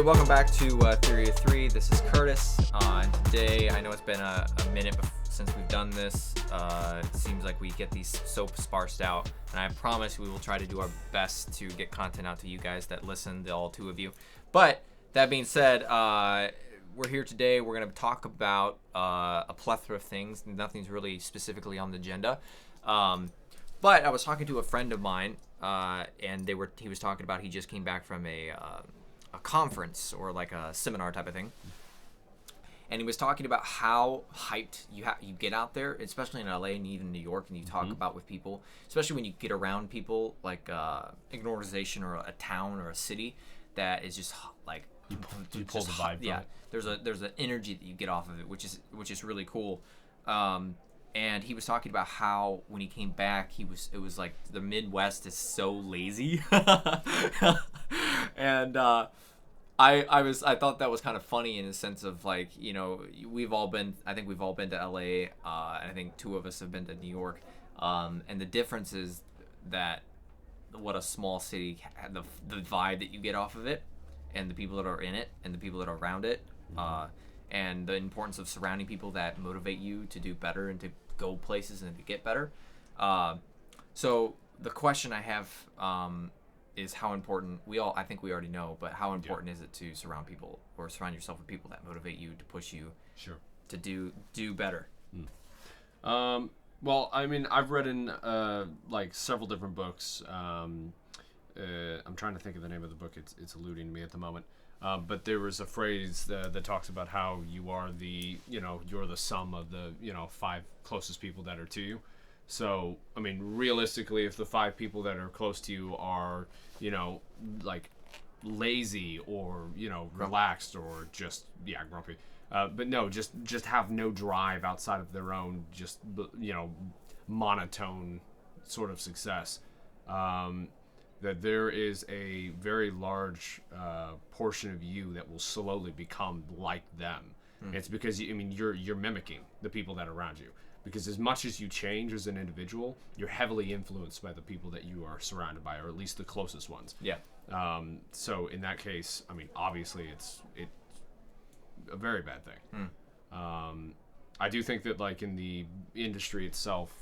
welcome back to Theory of Three. This is Curtis. And today, I know it's been a minute since we've done this. It seems like we get these so sparsed out. And I promise we will try to do our best to get content out to you guys that listen, all two of you. But that being said, we're here today. We're going to talk about a plethora of things. Nothing's really specifically on the agenda. But I was talking to a friend of mine, and he was talking about he just came back from a conference or like a seminar type of thing, and he was talking about how hyped you get out there, especially in LA and even New York, and you talk about with people, especially when you get around people like an organization or a town or a city that is just like you pull the vibe. Yeah, there's an energy that you get off of it, which is really cool. And he was talking about how when he came back, it was like the Midwest is so lazy, and I thought that was kind of funny in the sense of like, you know, I think we've all been to LA, and I think two of us have been to New York, and the difference is that what a small city, the vibe that you get off of it, and the people that are in it, and the people that are around it, and the importance of surrounding people that motivate you to do better and to go places and to get better. So the question I have is how important, I think we already know, but how important is it to surround yourself with people that motivate you, to push you to do better? Well, I mean, I've read in like several different books. I'm trying to think of the name of the book. It's eluding me at the moment. But there was a phrase that talks about how you're the sum of the, 5 closest people that are to you. So, I mean, realistically, if the 5 people that are close to you are, like lazy or, relaxed or just, grumpy. But no, just have no drive outside of their own, just, monotone sort of success. That there is a very large portion of you that will slowly become like them. It's because you're mimicking the people that are around you. Because as much as you change as an individual, you're heavily influenced by the people that you are surrounded by, or at least the closest ones. Yeah. So in that case, I mean, obviously it's a very bad thing. I do think that like in the industry itself,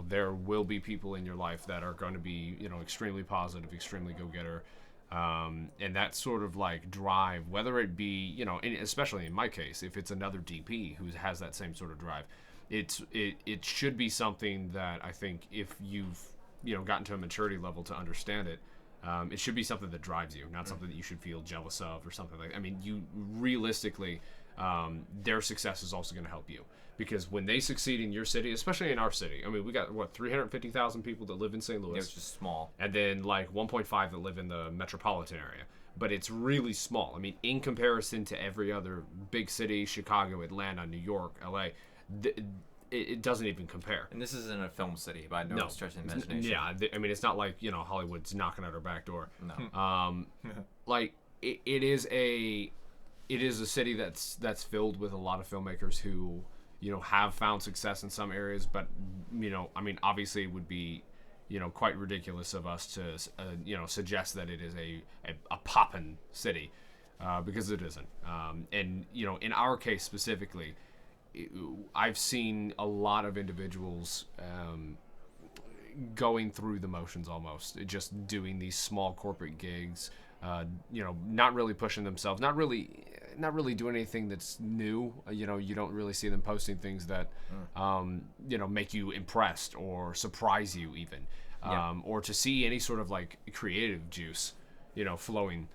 there will be people in your life that are going to be, extremely positive, extremely go-getter. And that sort of like drive, whether it be, especially in my case, if it's another DP who has that same sort of drive, it should be something that I think if you've, gotten to a maturity level to understand it, it should be something that drives you, not something that you should feel jealous of or something like that. I mean, you realistically, their success is also going to help you. Because when they succeed in your city, especially in our city, I mean, we got, 350,000 people that live in St. Louis. It's just small. And then, 1.5 that live in the metropolitan area. But it's really small. I mean, in comparison to every other big city, Chicago, Atlanta, New York, LA, it doesn't even compare. And this isn't a film city by no stretch of the imagination. Yeah, I mean, it's not like, Hollywood's knocking at our back door. No. It is a city that's filled with a lot of filmmakers who, have found success in some areas, but, I mean, obviously it would be, quite ridiculous of us to, suggest that it is a poppin' city, because it isn't. And, in our case specifically, I've seen a lot of individuals going through the motions almost, just doing these small corporate gigs, not really pushing themselves, not really doing anything that's new. You don't really see them posting things that, make you impressed or surprise you even, or to see any sort of like creative juice, flowing.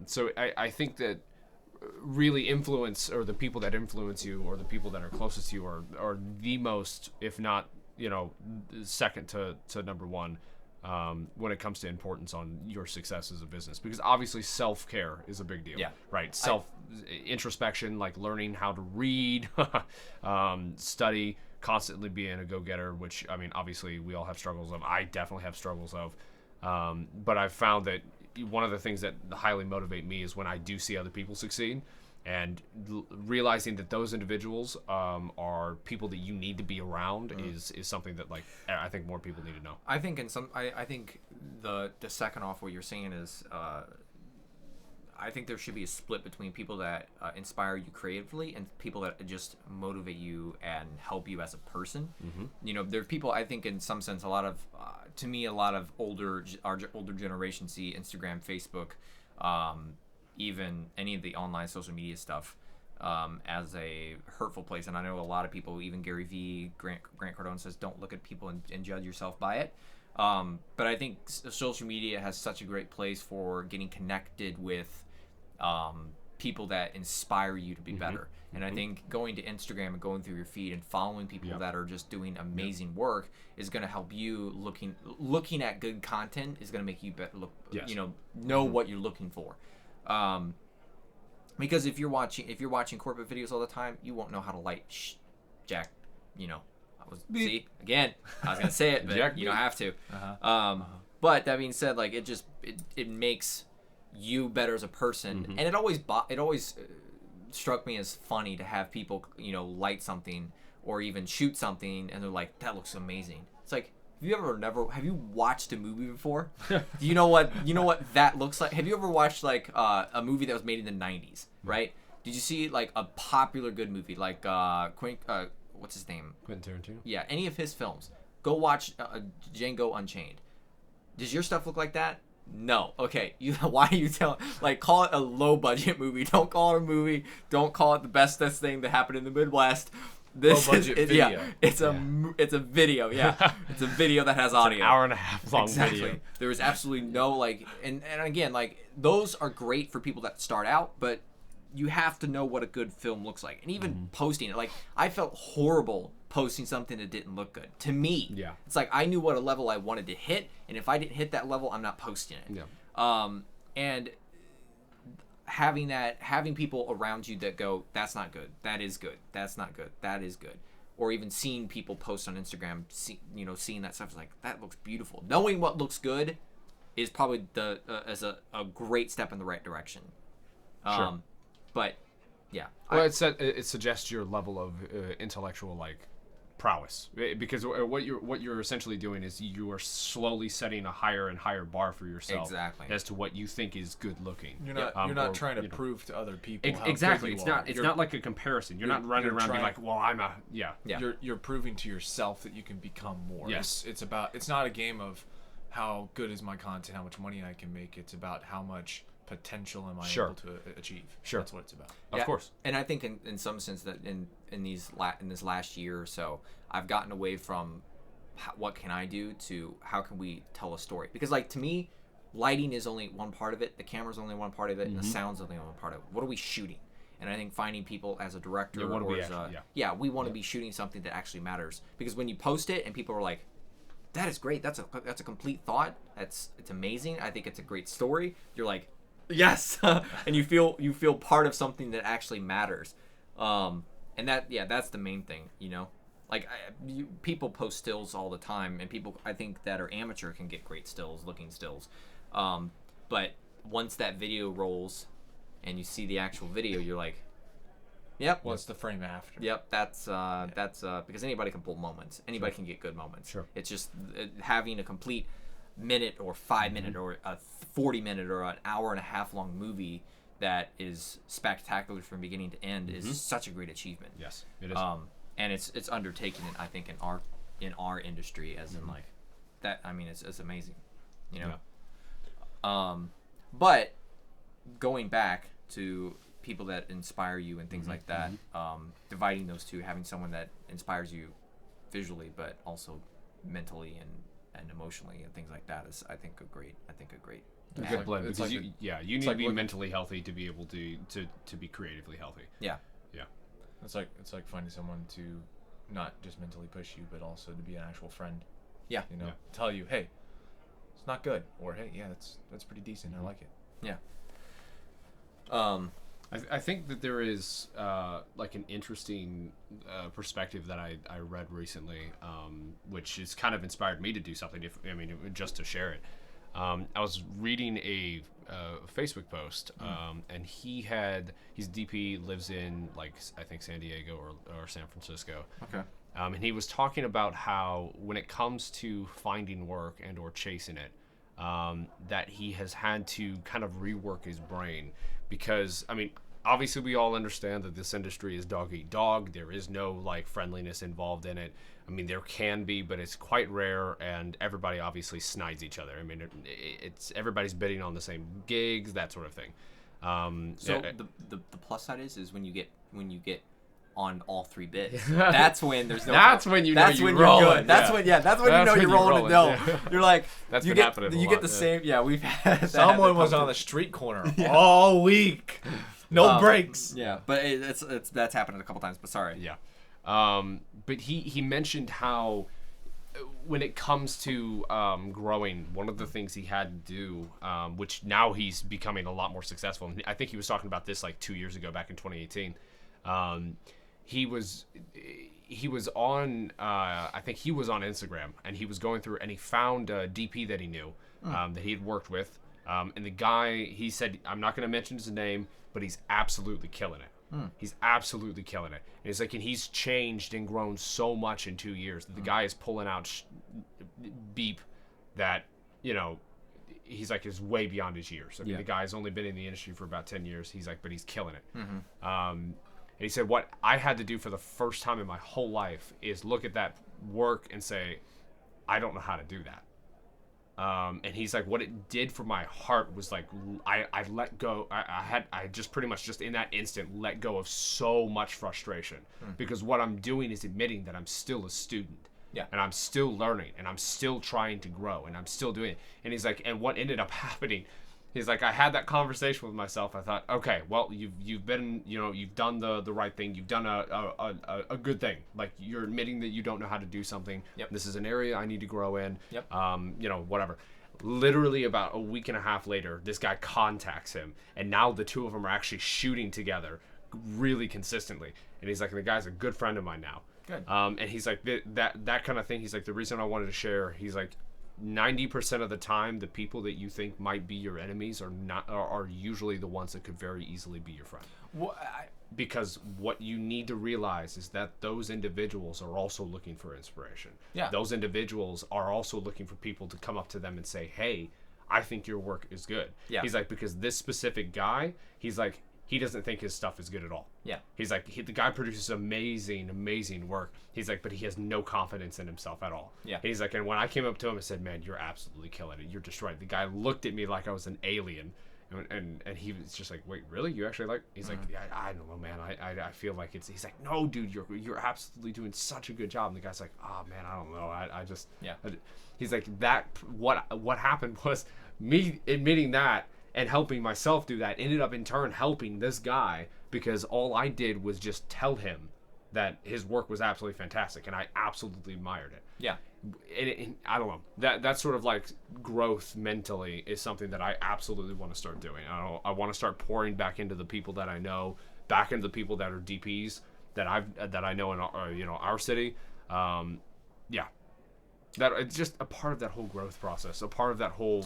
So I think that really influence, or the people that influence you, or the people that are closest to you are the most, if not, second to number one, when it comes to importance on your success as a business, because obviously self-care is a big deal. Right. Introspection, like learning how to read, study, constantly being a go-getter, which, I mean, obviously we all have struggles of. I definitely have struggles of, but I've found that one of the things that highly motivate me is when I do see other people succeed, and realizing that those individuals are people that you need to be around is something that, like, I think more people need to know. I think I think the second off what you're saying is I think there should be a split between people that inspire you creatively and people that just motivate you and help you as a person. You know, there are people, I think, in some sense, a lot of older generation see Instagram, Facebook, even any of the online social media stuff as a hurtful place. And I know a lot of people, even Gary Vee, Grant Cardone says, don't look at people and judge yourself by it. But I think social media has such a great place for getting connected with people that inspire you to be better. And I think going to Instagram and going through your feed and following people that are just doing amazing work is going to help you. Looking at good content is going to make you know what you're looking for. Because if you're watching corporate videos all the time, you won't know how to light Jack. See, again, I was gonna say it, but you don't have to. But that being said, like it makes you better as a person, and it always struck me as funny to have people light something or even shoot something, and they're like, that looks amazing. It's like, have you watched a movie before? Do you know what that looks like? Have you ever watched like a movie that was made in the 90s, right? Did you see like a popular good movie like what's his name? Quentin Tarantino? Yeah, any of his films. Go watch Django Unchained. Does your stuff look like that? No. Okay. Why are you call it a low budget movie? Don't call it a movie. Don't call it the bestest thing that happened in the Midwest. This low budget video. Yeah, it's a video. Yeah, it's a video that has audio. An hour and a half long video. There is absolutely no and again, those are great for people that start out, but you have to know what a good film looks like. And even posting it, I felt horrible posting something that didn't look good. To me, it's like I knew what a level I wanted to hit, and if I didn't hit that level, I'm not posting it. Yeah. And having people around you that go, that's not good, that is good, that's not good, that is good. Or even seeing people post on Instagram, seeing that stuff is like, that looks beautiful. Knowing what looks good is probably as a great step in the right direction. Sure. But yeah, well, it suggests your level of intellectual prowess, because what you're essentially doing is you are slowly setting a higher and higher bar for yourself as to what you think is good looking. You're not trying to prove to other people how exactly. good you are. It's not like a comparison. You're not running around being like, well, I'm a You're proving to yourself that you can become more. Yes. It's not a game of how good is my content, how much money I can make. It's about how much potential am I able to achieve. That's what it's about. Of course. And I think in some sense that in this last year or so, I've gotten away from what can I do to how can we tell a story. Because to me, lighting is only one part of it, the camera's only one part of it, and the sound's only one part of it. What are we shooting? And I think finding people as a director we want to be shooting something that actually matters. Because when you post it and people are like, that is great, that's a complete thought, it's amazing, I think it's a great story, you're like, yes. And you feel part of something that actually matters. And that's the main thing, people post stills all the time, and people I think that are amateur can get great looking stills. But once that video rolls and you see the actual video, you're like, yep. What's the frame after? Yep, that's because anybody can pull moments. Anybody can get good moments. Sure. It's just having a complete minute or 5 minute or a 40 minute or an hour and a half long movie that is spectacular from beginning to end is such a great achievement. Yes, it is. And it's undertaken, I think, in our industry, as in that. I mean, it's amazing, But going back to people that inspire you and things like that, dividing those two, having someone that inspires you visually, but also mentally and emotionally and things like that is, I think, a great a good blend, because you need to be mentally healthy to be able to be creatively healthy. Yeah. It's like finding someone to not just mentally push you, but also to be an actual friend. Yeah. Tell you, hey, it's not good, or hey, yeah, that's pretty decent. I like it. Yeah. I think that there is an interesting perspective that I read recently, which has kind of inspired me to do something. Just to share it. I was reading a Facebook post, and his DP lives in I think San Diego or San Francisco. Okay. And he was talking about how when it comes to finding work and or chasing it, that he has had to kind of rework his brain because, I mean, obviously we all understand that this industry is dog eat dog. There is no like friendliness involved in it. I mean, there can be, but it's quite rare, and everybody obviously snides each other. I mean, it's everybody's bidding on the same gigs, that sort of thing. So the plus side is when you get on all 3 bids. That's when there's no. That's when you know you're rolling. That's when you know you're rolling. No, you're like that's you been get happening. You get the same. Yeah, we've had. Someone was on the street corner all week. No breaks. Yeah, but that's happened a couple times. But sorry. Yeah, but he mentioned how when it comes to growing, one of the things he had to do, which now he's becoming a lot more successful. And I think he was talking about this like 2 years ago, back in 2018. He was on I think he was on Instagram, and he was going through, and he found a DP that he knew that he had worked with, and the guy, he said, I'm not going to mention his name, but he's absolutely killing it. He's absolutely killing it. And it's like, and he's changed and grown so much in 2 years that the guy is pulling out beep that, you know, he's like is way beyond his years. I mean, the guy's only been in the industry for about 10 years. He's like, but he's killing it. And he said, what I had to do for the first time in my whole life is look at that work and say, I don't know how to do that. And he's like, what it did for my heart was like, I let go. I just pretty much just in that instant let go of so much frustration because what I'm doing is admitting that I'm still a student. Yeah. And I'm still learning, and I'm still trying to grow, and I'm still doing it. And he's like, and what ended up happening, he's like, I had that conversation with myself. I thought, okay, well, you've been, you know, you've done the right thing. You've done a good thing. Like, you're admitting that you don't know how to do something. Yep. This is an area I need to grow in. Yep. You know, whatever. Literally about a week and a half later, this guy contacts him, and now the two of them are actually shooting together really consistently. And he's like, the guy's a good friend of mine now. Good. And he's like, that kind of thing. He's like, the reason I wanted to share, he's like, 90% of the time, the people that you think might be your enemies are usually the ones that could very easily be your friend. Well, because what you need to realize is that those individuals are also looking for inspiration. Yeah. Those individuals are also looking for people to come up to them and say, hey, I think your work is good. Yeah. He's like, because this specific guy, he's like, he doesn't think his stuff is good at all. Yeah. He's like, the guy produces amazing work. He's like, but he has no confidence in himself at all. Yeah. He's like, and when I came up to him and said, man, you're absolutely killing it. You're just right. The guy looked at me like I was an alien. And he was just like, wait, really? You actually like? He's like, yeah, I don't know, man. I feel like it's. He's like, no, dude, you're absolutely doing such a good job. And the guy's like, oh man, I don't know. I just. Yeah. He's like, that. What happened was me admitting that and helping myself do that ended up in turn helping this guy, because all I did was just tell him that his work was absolutely fantastic, and I absolutely admired it. Yeah. And I don't know. That sort of like growth mentally is something that I absolutely want to start doing. I want to start pouring back into the people that I know, back into the people that are DPs that I know in our city. Yeah. That it's just a part of that whole growth process, a part of that whole,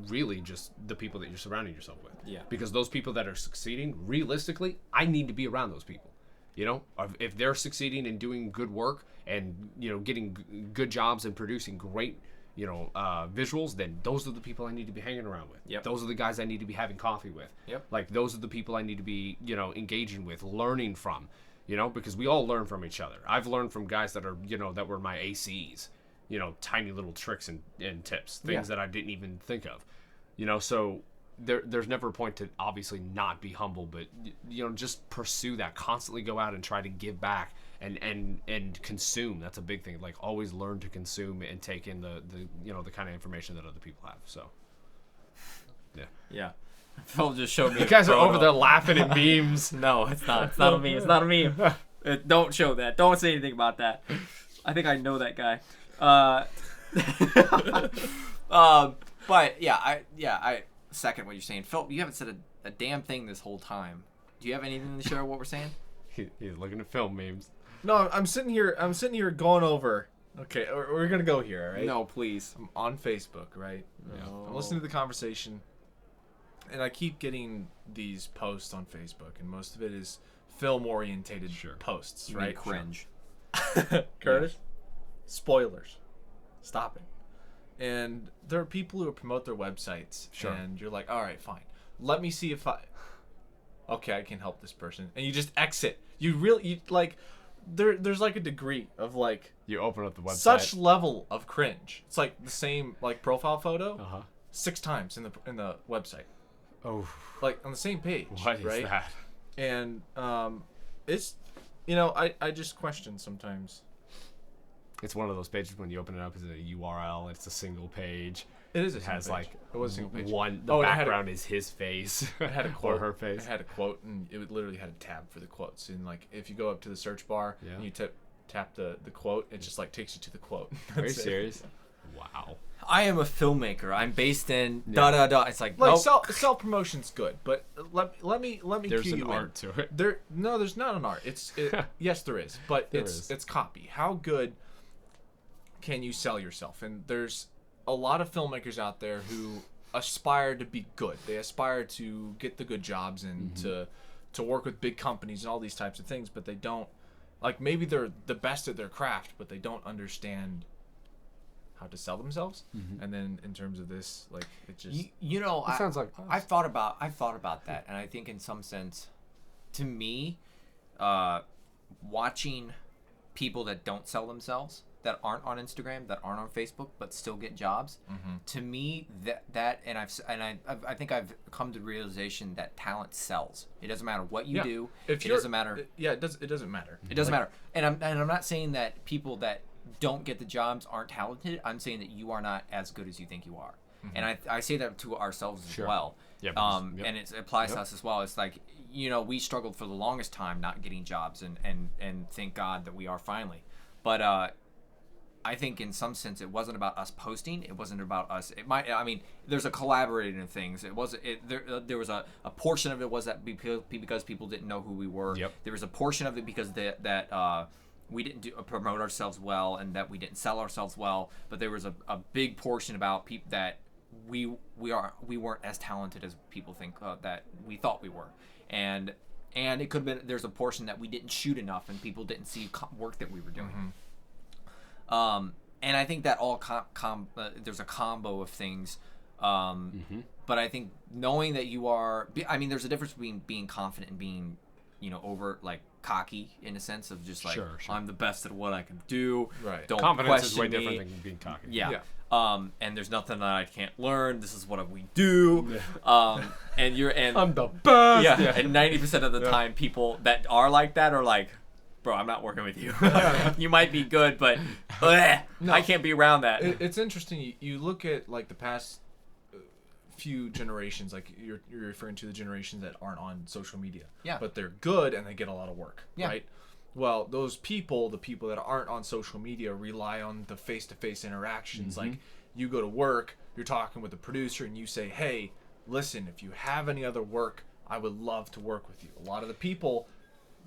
really just the people that you're surrounding yourself with. Yeah. Because those people that are succeeding, realistically, I need to be around those people. You know, if they're succeeding and doing good work and, getting good jobs and producing great, visuals, then those are the people I need to be hanging around with. Yep. Those are the guys I need to be having coffee with. Yep. Like, those are the people I need to be, engaging with, learning from, because we all learn from each other. I've learned from guys that are, that were my ACs, tiny little tricks and tips, things that I didn't even think of, so there's never a point to obviously not be humble, but just pursue that, constantly go out and try to give back and consume. That's a big thing. Like, always learn to consume and take in the kind of information that other people have. So yeah. Phil just showed me. You guys are over there laughing at memes. No, it's not. It's not a meme. It's not a meme. Don't show that. Don't say anything about that. I think I know that guy. But I second what you're saying. Phil, you haven't said a damn thing this whole time. Do you have anything to share what we're saying? He's looking at film memes. No, I'm sitting here going over. Okay, we're gonna go here, all right? No, please. I'm on Facebook, right? No. Yeah. I'm listening to the conversation, and I keep getting these posts on Facebook, and most of it is film-orientated posts, right? Cringe. Curtis? Yeah. Spoilers. Stop it. And there are people who promote their websites, Sure. and you're like, all right, fine. Let me see if okay, I can help this person, and you just exit. There's like a degree of like You open up the website. such level of cringe. It's like the same like profile photo 6 times in the website, Oh, like on the same page. what is right? that? And it's I just question sometimes. It's one of those pages when you open it up, it's a URL. It's a single page. It is. It has like it was a single page. The background is his face. It had a quote. Or her face. It had a quote, and it literally had a tab for the quotes. And like, if you go up to the search bar and you tap the quote, it just like takes you to the quote. Are you serious? Wow. I am a filmmaker. I'm based in da da da. It's like nope. self promotion's good, but let me There's cue an you art in. to it. There's not an art. Yes, there is, but it's copy. How good can you sell yourself? And there's a lot of filmmakers out there who aspire to be good. They aspire to get the good jobs and to work with big companies and all these types of things, but they don't, like, maybe they're the best at their craft, but they don't understand how to sell themselves. And then in terms of this, like, it just It sounds like us. I've thought about that, and I think in some sense, to me, watching people that don't sell themselves, that aren't on Instagram, that aren't on Facebook, but still get jobs, to me I think I've come to the realization that talent sells. It doesn't matter what you do. It doesn't matter. It doesn't matter. It doesn't matter. And I'm not saying that people that don't get the jobs aren't talented. I'm saying that you are not as good as you think you are. And I say that to ourselves as well. And it applies to us as well. It's like, we struggled for the longest time not getting jobs, and thank God that we are finally. But I think in some sense it wasn't about us posting. It wasn't about us. There's a collaborating of things. It wasn't. There was a portion of it was that because people didn't know who we were. There was a portion of it because that we didn't promote ourselves well, and that we didn't sell ourselves well. But there was a big portion about people that we weren't as talented as people think that we thought we were, and it could have been there's a portion that we didn't shoot enough and people didn't see work that we were doing. And I think that all there's a combo of things. But I think knowing that you are, there's a difference between being confident and being, over like cocky in a sense of just like, Sure. I'm the best at what I can do. Right. Don't Confidence question is way me. different than being cocky. Yeah. And there's nothing that I can't learn. This is what we do. And I'm the best. Yeah. And 90% of the time, people that are like that are like, bro, I'm not working with you. You might be good, but I can't be around that. It's interesting. You look at like the past few generations, like you're referring to the generations that aren't on social media. Yeah. But they're good and they get a lot of work. Yeah. Right. Well, those people, the people that aren't on social media, rely on the face-to-face interactions. Like, you go to work, you're talking with the producer, and you say, "Hey, listen, if you have any other work, I would love to work with you." A lot of the people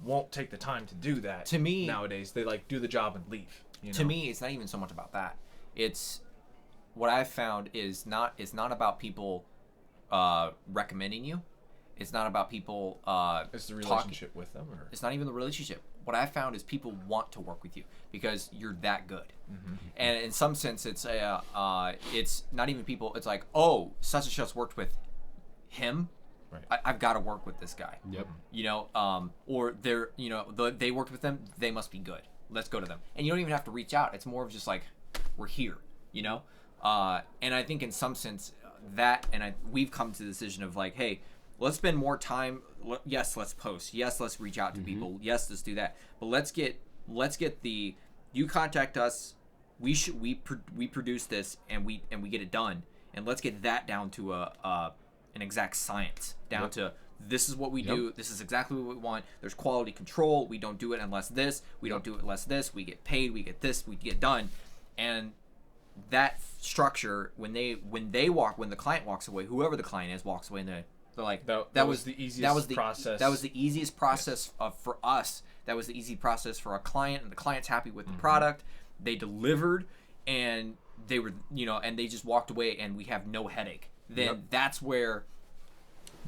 won't take the time to do that. To me, nowadays, they like do the job and leave. To me, it's not even so much about that. It's what I've found is not about people recommending you. It's not about people. It's the relationship with them, or it's not even the relationship. What I found is people want to work with you because you're that good. And in some sense, it's not even people. It's like, oh, such and such worked with him. right. I've got to work with this guy. Yep. Or they're, they worked with them. They must be good. Let's go to them. And you don't even have to reach out. It's more of just like, we're here, And I think in some sense we've come to the decision of like, hey, let's spend more time. Yes, let's post. Yes, let's reach out to people. Yes, let's do that. But let's get you contact us. We produce this and we get it done. And let's get that down to an exact science, down to this is what we do. This is exactly what we want. There's quality control. We don't do it unless this. We don't do it unless this. We get paid. We get this. We get done. And that structure, when the client walks away, whoever the client is walks away, and they're like, that was the easiest process. That was the easiest process for us. That was the easy process for our client, and the client's happy with the product. They delivered, and they were, and they just walked away, and we have no headache. Then that's where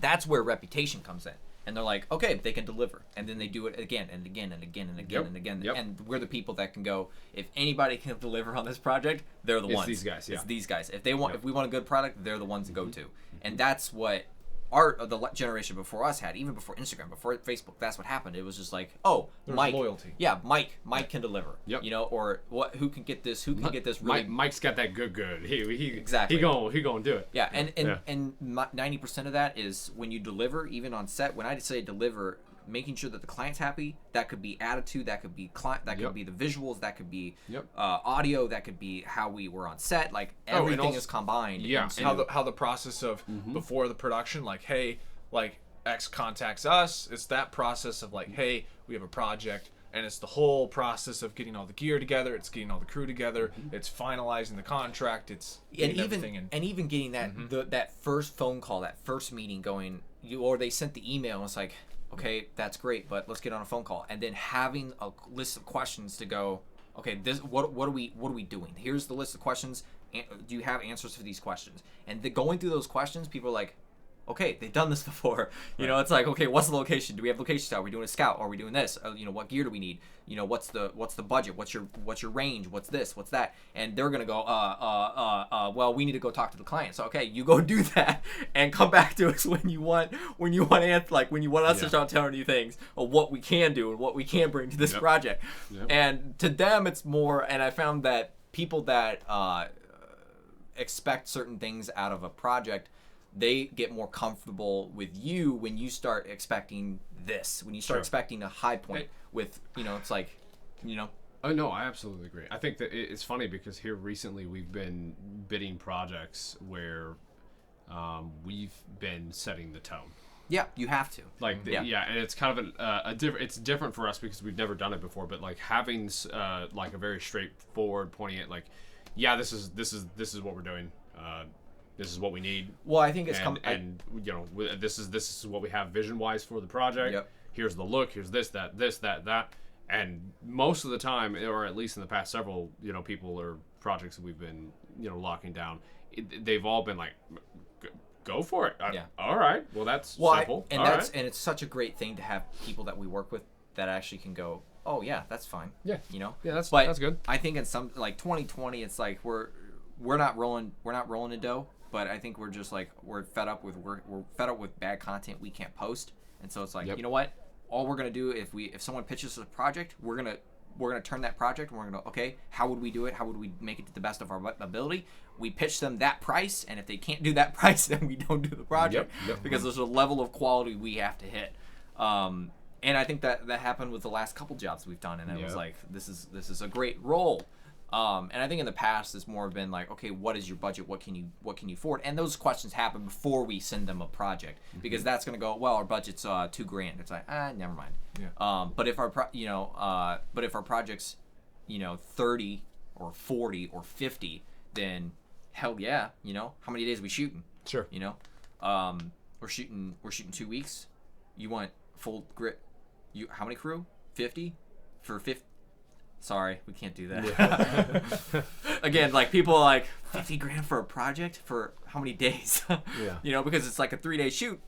reputation comes in, and they're like, okay, they can deliver, and then they do it again and again and again and again and again, and we're the people that can go, if anybody can deliver on this project, they're the ones. These guys, It's these guys. If they want, if we want a good product, they're the ones to go to, Mm-hmm. and that's what the generation before us had, even before Instagram, before Facebook. That's what happened. It was just like, oh, There's Mike, loyalty. yeah, Mike can deliver. Yep. You know, or what? Who can get this? Who can get this? Really, Mike's got that good. He Exactly. He gonna do it. yeah, and 90% of that is when you deliver, even on set. When I say deliver, making sure that the client's happy. That could be attitude. That could be client. That could be the visuals. That could be audio. That could be how we were on set. Like everything also, is combined. Yeah. into- How the process of before the production, like, hey, like X contacts us. It's that process of like, hey, we have a project, and it's the whole process of getting all the gear together. It's getting all the crew together. It's finalizing the contract. It's getting everything in. And even getting that that first phone call, that first meeting going, or they sent the email, and it's like, okay, that's great, but let's get on a phone call, and then having a list of questions to go, okay, this what are we doing? Here's the list of questions. Do you have answers for these questions? And going through those questions, people are like, okay, they've done this before. You know, it's like, okay, what's the location? Do we have location style? Are we doing a scout? Are we doing this? You know, what gear do we need? You know, what's the budget? What's your range? What's this? What's that? And they're gonna go, well, we need to go talk to the client. So okay, you go do that and come back to us when you want us to start telling you things of what we can do and what we can bring to this project. And to them, it's more. And I found that people that expect certain things out of a project, they get more comfortable with you when you start expecting this. When you start expecting a high point with, you know, it's like, you know. Oh no, I absolutely agree. I think that it's funny because here recently we've been bidding projects where we've been setting the tone. Yeah, you have to. Like, and it's kind of a different. It's different for us because we've never done it before. But like having like a very straightforward, pointing at like, yeah, this is what we're doing. This is what we need. Well, I think it's and you know, this is what we have vision wise for the project. Yep. Here's the look. Here's that. And most of the time, or at least in the past several, you know, people or projects that we've been, you know, locking down, they've all been like, go for it. All right. Well, that's simple. And it's such a great thing to have people that we work with that actually can go, oh yeah, that's fine. Yeah. You know. Yeah, that's good. I think in some like 2020, it's like we're not rolling in dough. But I think we're just like we're fed up with bad content we can't post, and so it's like, you know what? All we're gonna do if someone pitches us a project, we're gonna turn that project and we're gonna okay, how would we do it? How would we make it to the best of our ability? We pitch them that price, and if they can't do that price, then we don't do the project because there's a level of quality we have to hit. And I think that happened with the last couple jobs we've done, and it was like this is a great role. And I think in the past it's more been like, okay, what is your budget? What can you afford? And those questions happen before we send them a project because that's gonna go, well, our budget's $2,000. It's like, never mind. Yeah. But if our project's, you know, 30 or 40 or 50, then hell yeah, you know, how many days are we shooting? Sure. You know, we're shooting 2 weeks. You want full grit? How many crew? 50 for 50. Sorry, we can't do that. Yeah. Again, like people are like $50,000 for a project for how many days? You know, because it's like a 3-day shoot.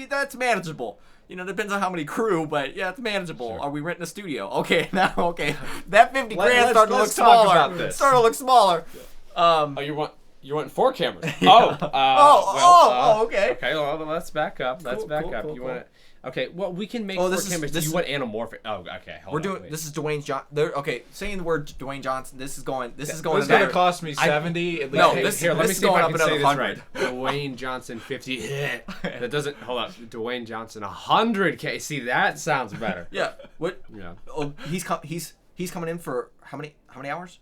That's manageable. You know, depends on how many crew, but yeah, it's manageable. Sure. Are we renting a studio? Okay, that $50,000 starting to look smaller. Starting to look smaller. You want 4 cameras? Okay. Okay, well, let's back up. Cool, you want? Okay, well, we can make 4 cameras. You want anamorphic? Oh, okay. This is Dwayne Johnson. Okay, saying the word Dwayne Johnson. This is going. This is going to cost me 70. No, let me see if I can say this right. Dwayne Johnson 50. That doesn't. Hold up. Dwayne Johnson 100K. See, that sounds better. Yeah. What? Yeah. Oh, he's coming in for how many hours?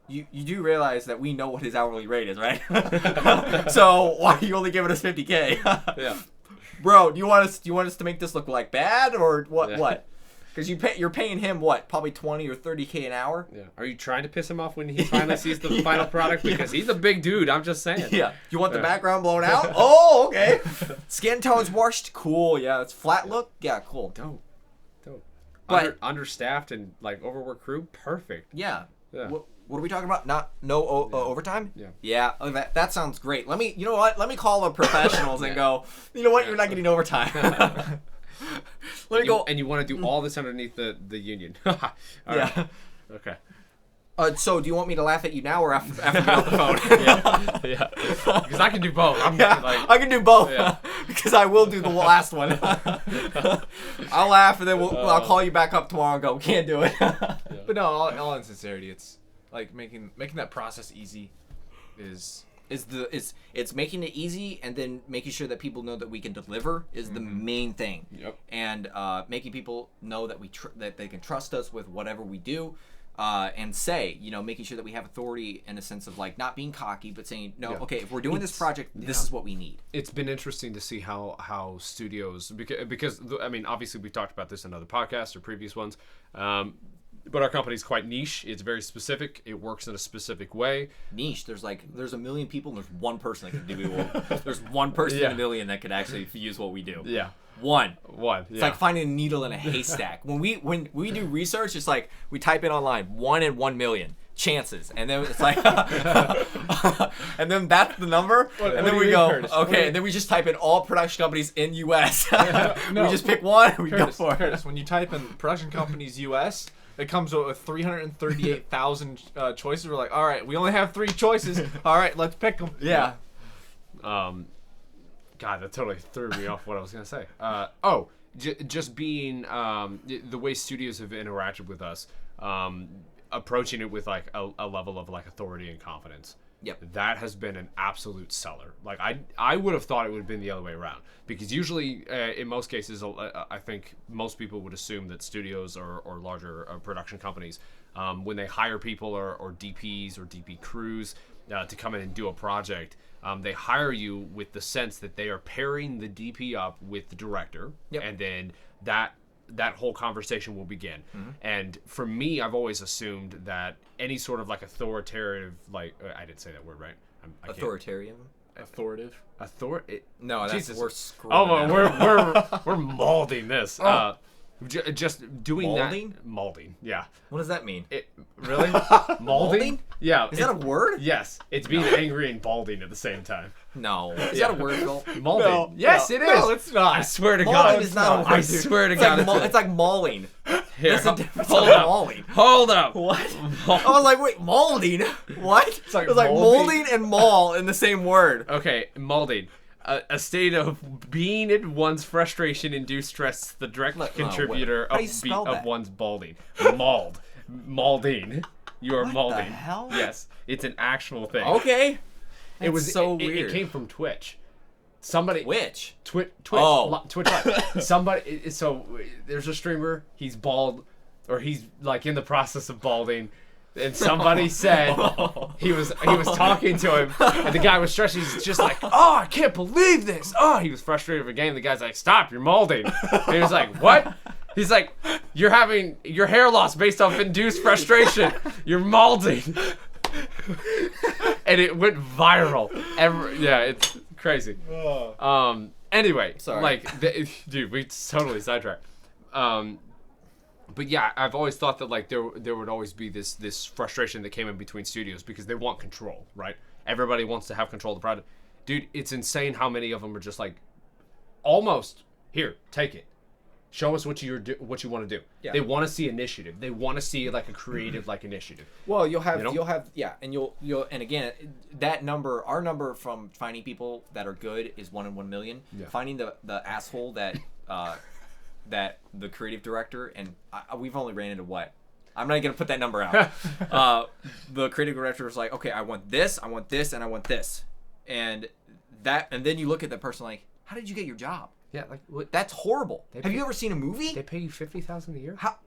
You do realize that we know what his hourly rate is, right? So why are you only giving us 50K? Yeah. Bro, do you want us to make this look like bad or what? Yeah. What? Because you're paying him what? Probably 20 or 30K an hour. Yeah. Are you trying to piss him off when he finally sees the final product? Because he's a big dude. I'm just saying. Yeah. You want the background blown out? Oh, okay. Skin tones washed. Cool. Yeah. It's flat look. Yeah. Cool. Don't. But understaffed and like overworked crew. Perfect. Yeah. What are we talking about? No overtime? Yeah. Yeah. Oh, that sounds great. You know what? Let me call the professionals and go, you know what? You're not getting overtime. Let me go. And you want to do all this underneath the union. All Yeah. right. Okay. So do you want me to laugh at you now or after we get off the phone? Yeah. Because I can do both. I can do both. Yeah. Because I will do the last one. I'll laugh and then I'll call you back up tomorrow and go, we can't do it. But no, all in sincerity, it's like making that process easy is It's making it easy and then making sure that people know that we can deliver is the main thing. Yep. And making people know that that they can trust us with whatever we do. And say, making sure that we have authority in a sense of like not being cocky, but saying, no, okay, if we're doing this project, this is what we need. It's been interesting to see how studios, because I mean, obviously we talked about this in other podcasts or previous ones, but our company's quite niche. It's very specific. It works in a specific way. Niche. There's a million people, and there's one person that can do what. There's one person in a million that could actually use what we do. Yeah. One. Yeah. It's like finding a needle in a haystack. When we do research, it's like we type in online 1 in 1 million chances, and then it's like, and then that's the number, and then we go, okay, and then we just type in all production companies in U.S. No. We just pick one, and we go for it. Curtis, when you type in production companies U.S., it comes with 338,000 choices. We're like, all right, we only have 3 choices. All right, let's pick them. Yeah. God, that totally threw me off what I was gonna say. Just being the way studios have interacted with us, approaching it with like a level of like authority and confidence. Yep. That has been an absolute seller. Like I would have thought it would have been the other way around, because usually in most cases I think most people would assume that studios or larger production companies, when they hire people or DPs or DP crews to come in and do a project, they hire you with the sense that they are pairing the DP up with the director, and then that whole conversation will begin. And for me, I've always assumed that any sort of like authoritative, like I didn't say that word right. Authoritarian. Authoritative. No, that's Jesus. we're screwing. We're molding this. Just doing Molding? that. Molding. Yeah. What does that mean? Really? Molding? Yeah. Is that a word? Yes. It's being angry and balding at the same time. No. Is that a word, Phil? Molding. No, Yes, no, it is. No, it's not. I swear to Mauling God. is not a word, I dude. swear to It's God. like it's like mauling. Here, There's a difference hold of up. mauling. Hold up. What? I was like, wait, molding? What? It's like it was like moldy. molding and maul in the same word. Okay, molding. A state of being in one's frustration-induced stress, the direct contributor How do you spell of that? one's balding. Malding. You are What malding. the hell? Yes, it's an actual thing. Okay. It was so it weird. It came from Twitch. Somebody. Which? Twitch. Oh. Twitch Live. Somebody. So there's a streamer. He's bald, or he's like in the process of balding. And somebody said he was talking to him, and the guy was stressed. He's just like, "Oh, I can't believe this!" Oh, he was frustrated with the game. The guy's like, "Stop! You're molding." And he was like, "What?" He's like, "You're having your hair loss based off induced frustration. You're molding." And it went viral. It's crazy. Anyway, Sorry. dude, we totally sidetracked. But yeah, I've always thought that like there would always be this frustration that came in between studios because they want control, right? Everybody wants to have control of the product. Dude, it's insane how many of them are just like, almost here, take it, show us what you want to do. Yeah. They want to see initiative. They want to see like a creative like initiative. Well, you'll have and you'll and again that number, our number from finding people that are good is 1 in 1 million. Yeah. Finding the asshole that that the creative director and we've only ran into what? I'm not gonna put that number out. The creative director was like, okay, I want this, and I want this, and then you look at that person like, how did you get your job? Yeah, like what? That's horrible. Have you ever seen a movie? They pay you $50,000 a year. How?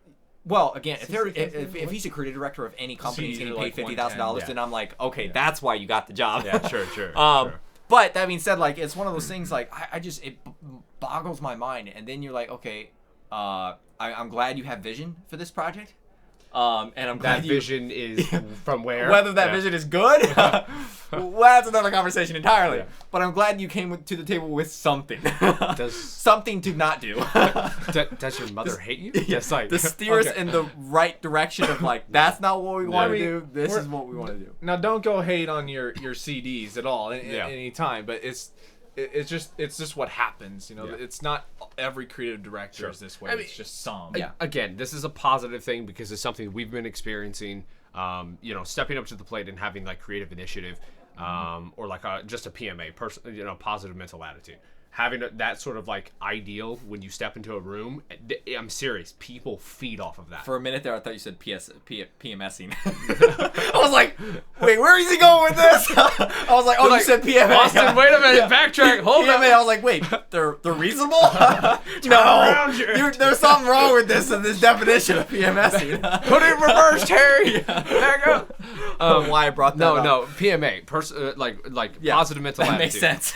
Well, again, if he's a creative director of any company, he's getting paid $50,000. yeah. Then I'm like, okay, that's why you got the job. Yeah, sure. Sure. But that being said, like it's one of those things. Like it boggles my mind. And then you're like, okay, I'm glad you have vision for this project. And I'm glad that vision is from where? Whether that vision is good, well, that's another conversation entirely. Yeah. But I'm glad you came to the table with something. Does something to not do. does your mother hate you? Yes, like to steer us Okay. in the right direction of like, that's not what we want to I mean, do. This is what we want to do. Now, don't go hate on your CDs at all at Yeah. any time, but it's it's just what happens. You know, Yeah. it's not every creative director Sure. is this way. I mean, it's just some. Yeah. Again, this is a positive thing because it's something we've been experiencing. Stepping up to the plate and having like creative initiative, or like just a PMA, positive mental attitude. Having that sort of like ideal when you step into a room, I'm serious. People feed off of that. For a minute there, I thought you said PMSing. I was like, wait, where is he going with this? I was like, oh, you said PMA. Austin, wait a minute, backtrack, hold PMA. on. I was like, wait, they're reasonable? No, there's something wrong with this definition of PMSing. Put it in reverse, Terry. Back up. Why I brought that up. No, PMA, positive mental that attitude. makes sense.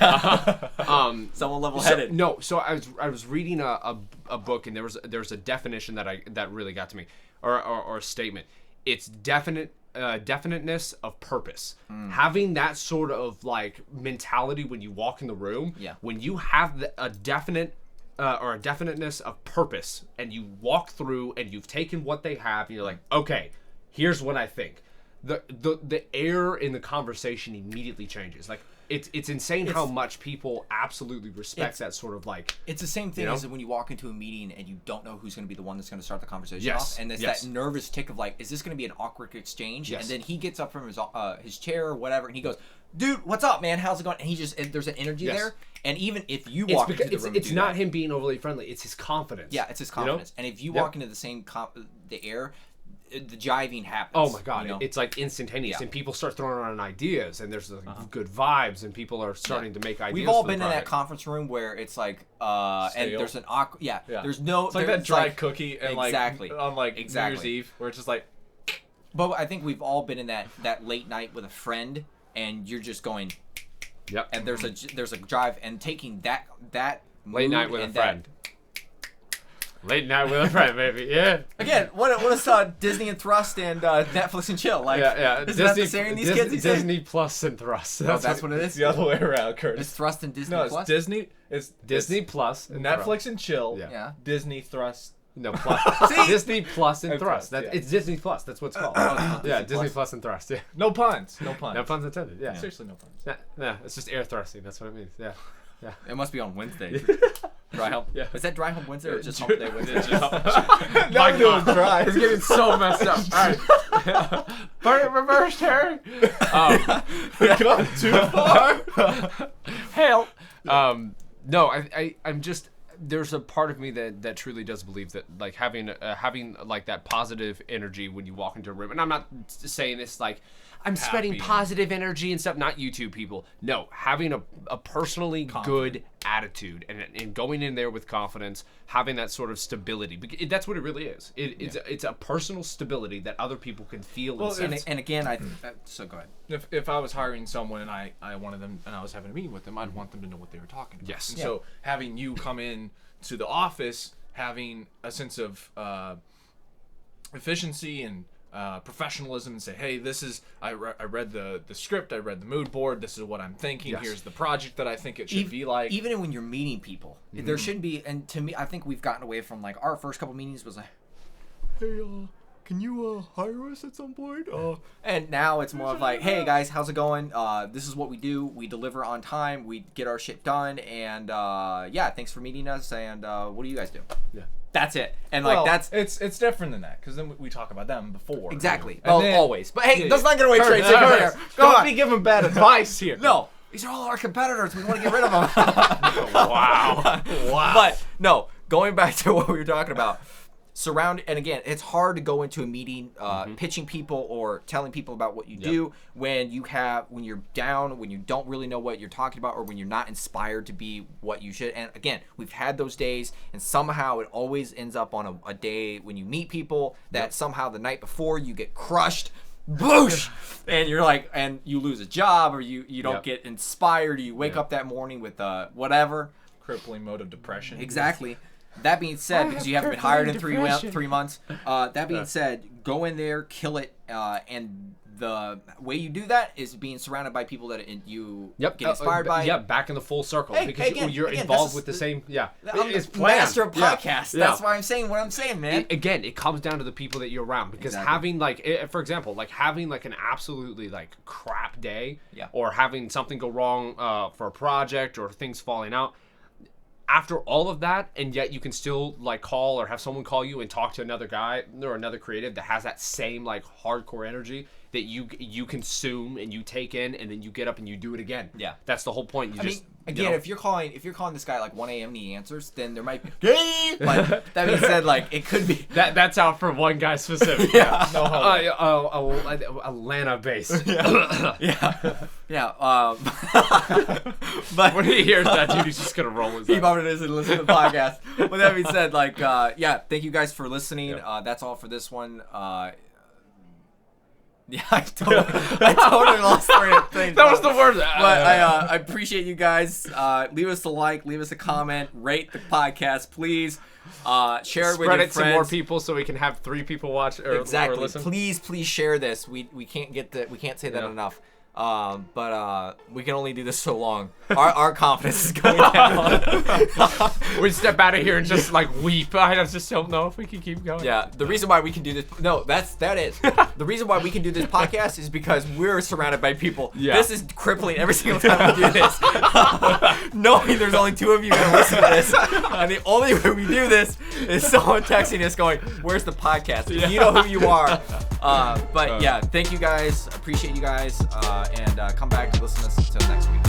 Someone level-headed. So I was reading a book, and there was a definition that really got to me, or a statement. It's definiteness of purpose. Having that sort of like mentality when you walk in the room. Yeah. When you have a definite or a definiteness of purpose, and you walk through and you've taken what they have, and you're like, okay, here's what I think. The air in the conversation immediately changes. Like it's insane how much people absolutely respect that sort of like. It's the same thing as when you walk into a meeting and you don't know who's going to be the one that's going to start the conversation Yes. off, and it's that nervous tick of like, is this going to be an awkward exchange? Yes. And then he gets up from his chair or whatever, and he goes, "Dude, what's up, man? How's it going?" And there's an energy Yes. there. And even if you walk into the room, it's not him being overly friendly. It's his confidence. Yeah, it's his confidence. And if you walk into the same the air, the jiving happens. Oh my god, you know? it's like instantaneous, Yeah. and people start throwing around ideas, and there's good vibes, and people are starting to make ideas. We've all for the been in that project. conference room where it's like, and Stale. there's an awkward, there's no, It's like that dry cookie and exactly. like on like New Exactly. Year's Eve where it's just like. But I think we've all been in that late night with a friend, and you're just going, Yep. and there's a drive, and taking that Late mood night with a and friend. Late night with a friend, baby. Yeah. Again, what is Disney and Thrust and Netflix and chill? Like, Yeah. isn't that the saying these kids these days? Disney Plus and Thrust. Oh, that's what it It's is. the other way around, It's Curtis. Thrust and Disney No, it's Plus. Disney. It's Disney Plus and Netflix Thrust. and chill. Yeah. Yeah. Disney Thrust. No, Plus. See? Disney Plus and And Thrust. Thrust, yeah. It's Disney Plus. That's what it's called. Yeah, Disney Plus and Thrust. Yeah. No puns. No puns. No puns intended. Yeah. Seriously, no puns. Yeah, it's just air thrusting. That's what it means. Yeah. It must be on Wednesday. Dry hump. Yeah. Is that dry hump Wednesday or just hump day Wednesday? Now we're doing dry. It's getting so messed up. All right. Burn it reverse, Terry. Gone too far. Help. No, I'm just. There's a part of me that truly does believe that like having like that positive energy when you walk into a room, and I'm not saying this like I'm spreading Happy. positive energy and stuff, not YouTube people. No, having a personally good attitude and going in there with confidence, having that sort of stability. That's what it really is. It's a personal stability that other people can feel. Well, and And again, so go ahead. If I was hiring someone and I wanted them and I was having a meeting with them, I'd want them to know what they were talking about. Yes. And Yeah. so having you come in to the office, having a sense of efficiency and professionalism, and say, hey, this is I read the script, I read the mood board, this is what I'm thinking. Yes. Here's the project that I think it should be like. Even when you're meeting people, there shouldn't be. And to me, I think we've gotten away from like our first couple meetings was like, hey, can you hire us at some point? And now it's more of like, hey guys, how's it going? This is what we do. We deliver on time. We get our shit done. And yeah, thanks for meeting us. And what do you guys do? Yeah. That's it. And Well, like that's it's different than that because then we talk about them before. exactly. And Well, then- always. But hey, Yeah, let's not get away from Curtis, trade secret Curtis, here. Go Don't on. be giving bad advice here. No, these are all our competitors. We want to get rid of them. Wow. Wow. But no, going back to what we were talking about, and again, it's hard to go into a meeting pitching people or telling people about what you do when you're down, when you don't really know what you're talking about, or when you're not inspired to be what you should. And again, we've had those days, and somehow it always ends up on a day when you meet people that somehow the night before you get crushed. Boosh! And you're like, and you lose a job, or you don't get inspired, or you wake up that morning with whatever. Crippling mode of depression. Exactly. That being said, because you haven't been hired in 3 months, that being said, go in there, kill it, and the way you do that is being surrounded by people that you Yep. get inspired by. Yeah, back in the full circle Hey, because again, you're again, involved that's with the same. Yeah, I'm it's the planned. master of Yeah. podcasts. Yeah. That's why I'm saying what I'm saying, man. Again, it comes down to the people that you're around because Exactly. having for example, like having like an absolutely like crap day, Yeah. or having something go wrong for a project or things falling out. After all of that, and yet you can still like call or have someone call you and talk to another guy or another creative that has that same like hardcore energy that you consume and you take in, and then you get up and you do it again. Yeah. That's the whole point. You I mean, just again, you know, if you're calling this guy at like 1 a.m. and he answers, then there might be but that being said, like it could be that's out for one guy specific. Yeah. No Atlanta based. yeah. But When he hears that, dude, he's just gonna roll his he eyes. probably doesn't listen to the podcast. With that being said, like thank you guys for listening. Yeah. That's all for this one. Yeah, I totally lost the train of things. That was the word. But I appreciate you guys. Leave us a like, leave us a comment, rate the podcast, please. Share it with Spread your it friends. to more people so we can have 3 people watch or Exactly. listen. Please share this. We can't say that Yeah. enough. But we can only do this so long. Our confidence is going down. We step out of here and just like weep. I just don't know if we can keep going. Yeah, the reason why we can do this, the reason why we can do this podcast is because we're surrounded by people. Yeah. This is crippling every single time we do this. Knowing there's only 2 of you gonna listen to this, and the only way we do this is someone texting us going, "Where's the podcast?" And you know who you are. But yeah, thank you guys. Appreciate you guys, and come back and listen to us until next week.